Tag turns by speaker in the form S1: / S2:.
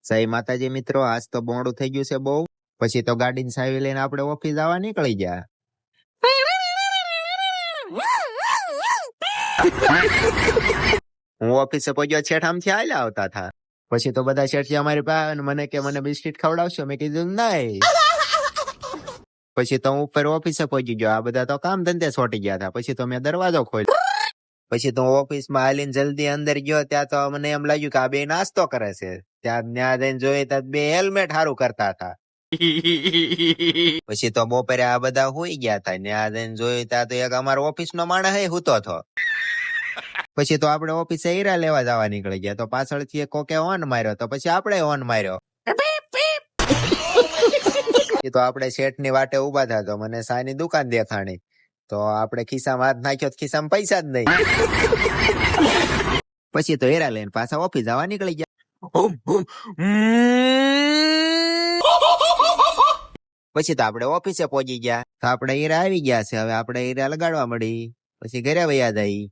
S1: જય માતાજી મિત્રો, આજ તો મોડું થઈ ગયું છે બહુ. પછી તો ગાડીની ચાવી લઈને આપણે ઓફિસ જવા નીકળી ગયા. હું ઓફિસે પહોંચ્યો, છેઠ આમથી હાલ્યા આવતા હતા. પછી તો બધા શેઠી અમારી પાસે અને મને કે મને બિસ્કિટ ખવડાવશો? મેં કીધું નહીં. પછી તો હું ઉપર ઓફિસે પહોંચી ગયો. આ બધા તો કામ ધંધે છોટી ગયા હતા. પછી તો મેં દરવાજો ખોલ્યો. પછી તો હું ઓફિસમાં હાલીને જલ્દી અંદર ગયો. ત્યાં તો મને એમ લાગ્યું કે આ બે નાસ્તો કરે છે. ત્યાં જઈને જોઈ ત્યાં બે હેલ્મેટ હારું કરતા હતા. પછી તો બપોરે આ બધા હુઈ ગયા હતા. ત્યાં જઈને જોયું ત્યાં તો એક અમારો ઓફિસ નો માણસ હુતો હતો. પછી તો આપણે ઓફિસે હીરા લેવા જવા નીકળી ગયા. તો પાછળથી એક કોકે ઓન માર્યો. તો પછી આપણે ઓન માર્યો. તો આપણે શેઠ ની વાટે ઉભા થયા. તો મને સાની દુકાન દેખાણી. તો આપણે ખિસ્સામાં હાથ નાખ્યો, ખિસ્સામાં પૈસા જ નહીં. પછી તો હીરા લઈને પાછા ઓફિસ જવા નીકળી ગયા. પછી તો આપણે ઓફિસે પહોંચી ગયા. તો આપણે હીરા આવી ગયા છે. હવે આપણે હીરા લગાડવા મળી. પછી ઘરે વયા જઈ.